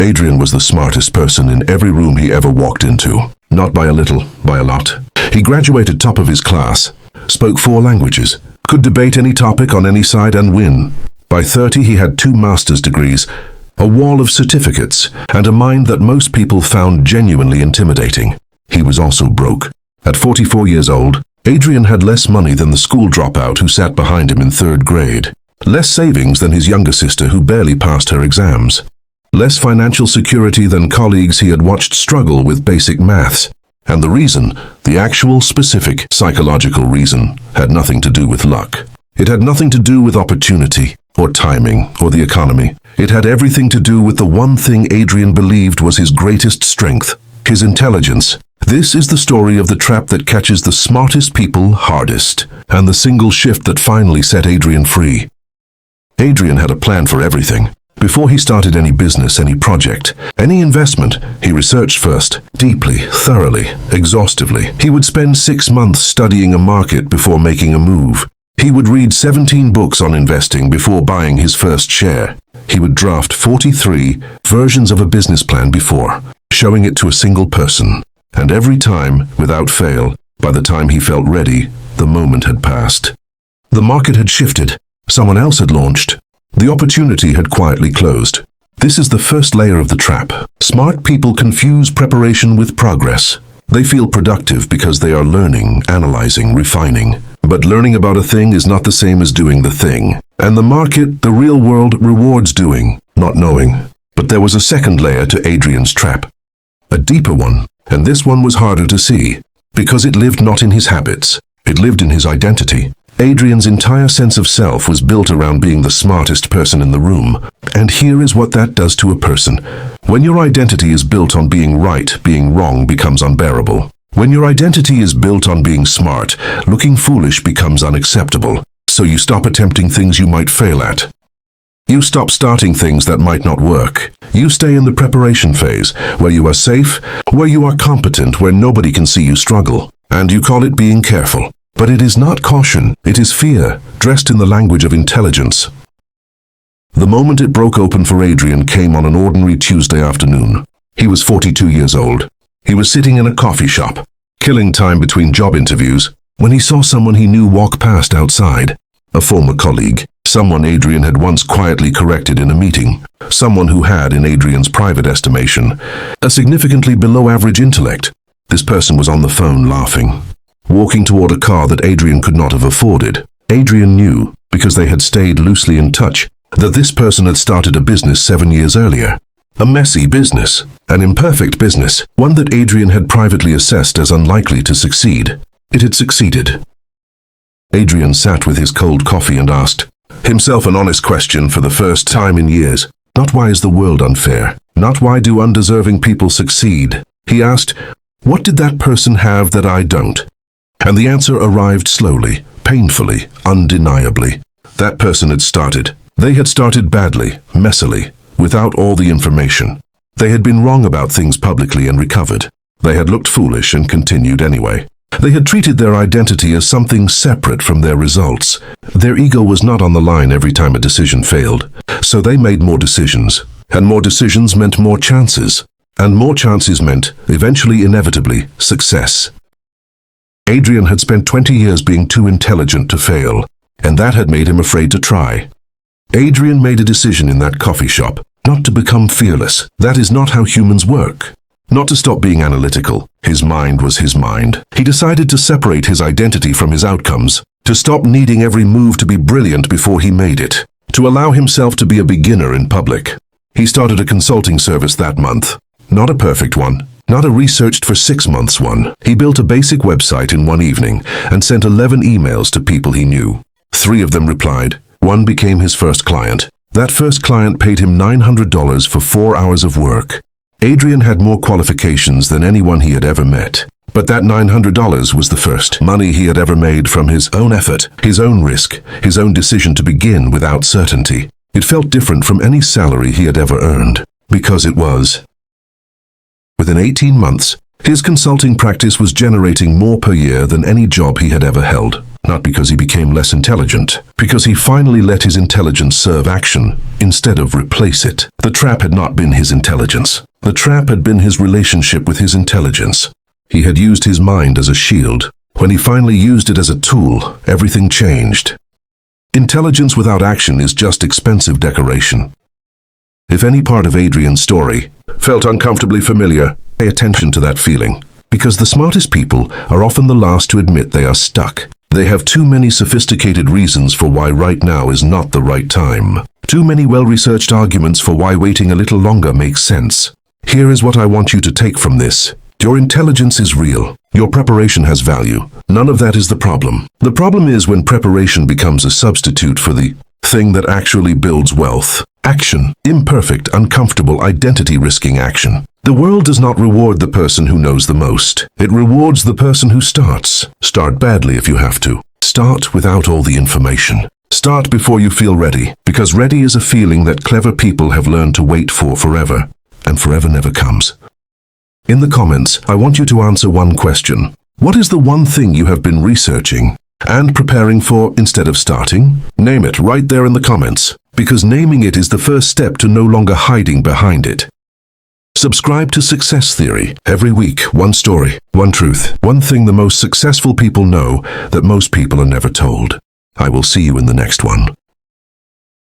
Adrian was the smartest person in every room he ever walked into. Not by a little, by a lot. He graduated top of his class, spoke 4 languages, could debate any topic on any side and win. By 30 he had 2 master's degrees, a wall of certificates, and a mind that most people found genuinely intimidating. He was also broke. At 44 years old, Adrian had less money than the school dropout who sat behind him in 3rd grade. Less savings than his younger sister who barely passed her exams. Less financial security than colleagues he had watched struggle with basic maths. And the reason, the actual specific psychological reason, had nothing to do with luck. It had nothing to do with opportunity, or timing, or the economy. It had everything to do with the one thing Adrian believed was his greatest strength, his intelligence. This is the story of the trap that catches the smartest people hardest, and the single shift that finally set Adrian free. Adrian had a plan for everything. Before he started any business, any project, any investment, he researched first, deeply, thoroughly, exhaustively. He would spend 6 months studying a market before making a move. He would read 17 books on investing before buying his first share. He would draft 43 versions of a business plan before showing it to a single person. And every time, without fail, by the time he felt ready, the moment had passed. The market had shifted. Someone else had launched. The opportunity had quietly closed. This is the first layer of the trap. Smart people confuse preparation with progress. They feel productive because they are learning, analyzing, refining. But learning about a thing is not the same as doing the thing. And the market, the real world, rewards doing, not knowing. But there was a second layer to Adrian's trap. A deeper one. And this one was harder to see. Because it lived not in his habits. It lived in his identity. Adrian's entire sense of self was built around being the smartest person in the room. And here is what that does to a person. When your identity is built on being right, being wrong becomes unbearable. When your identity is built on being smart, looking foolish becomes unacceptable. So you stop attempting things you might fail at. You stop starting things that might not work. You stay in the preparation phase, where you are safe, where you are competent, where nobody can see you struggle. And you call it being careful. But it is not caution, it is fear, dressed in the language of intelligence. The moment it broke open for Adrian came on an ordinary Tuesday afternoon. He was 42 years old. He was sitting in a coffee shop, killing time between job interviews, when he saw someone he knew walk past outside. A former colleague, someone Adrian had once quietly corrected in a meeting, someone who had, in Adrian's private estimation, a significantly below-average intellect. This person was on the phone laughing, walking toward a car that Adrian could not have afforded. Adrian knew, because they had stayed loosely in touch, that this person had started a business 7 years earlier. A messy business, an imperfect business, one that Adrian had privately assessed as unlikely to succeed. It had succeeded. Adrian sat with his cold coffee and asked himself an honest question for the first time in years. Not why is the world unfair? Not why do undeserving people succeed? He asked, what did that person have that I don't? And the answer arrived slowly, painfully, undeniably. That person had started. They had started badly, messily, without all the information. They had been wrong about things publicly and recovered. They had looked foolish and continued anyway. They had treated their identity as something separate from their results. Their ego was not on the line every time a decision failed. So they made more decisions. And more decisions meant more chances. And more chances meant, eventually, inevitably, success. Adrian had spent 20 years being too intelligent to fail, and that had made him afraid to try. Adrian made a decision in that coffee shop, not to become fearless. That is not how humans work. Not to stop being analytical. His mind was his mind. He decided to separate his identity from his outcomes, to stop needing every move to be brilliant before he made it, to allow himself to be a beginner in public. He started a consulting service that month. Not a perfect one. Not a researched for 6 months one. He built a basic website in one evening and sent 11 emails to people he knew. 3 of them replied. 1 became his first client. That first client paid him $900 for 4 hours of work. Adrian had more qualifications than anyone he had ever met. But that $900 was the first money he had ever made from his own effort, his own risk, his own decision to begin without certainty. It felt different from any salary he had ever earned, because it was. Within 18 months, his consulting practice was generating more per year than any job he had ever held. not because he became less intelligent, because he finally let his intelligence serve action instead of replace it. The trap had not been his intelligence. The trap had been his relationship with his intelligence. He had used his mind as a shield. When he finally used it as a tool, everything changed. Intelligence without action is just expensive decoration. If any part of Adrian's story felt uncomfortably familiar, pay attention to that feeling. Because the smartest people are often the last to admit they are stuck. They have too many sophisticated reasons for why right now is not the right time. Too many well-researched arguments for why waiting a little longer makes sense. Here is what I want you to take from this. Your intelligence is real. Your preparation has value. None of that is the problem. The problem is when preparation becomes a substitute for the thing that actually builds wealth. Action. Imperfect, uncomfortable, identity-risking action. The world does not reward the person who knows the most. It rewards the person who starts. Start badly if you have to. Start without all the information. Start before you feel ready, because ready is a feeling that clever people have learned to wait for forever, and forever never comes. In the comments, I want you to answer one question. What is the one thing you have been researching and preparing for instead of starting? Name it right there in the comments, because naming it is the first step to no longer hiding behind it. Subscribe to Success Theory. Every week, one story, one truth, one thing the most successful people know that most people are never told. I will see you in the next one.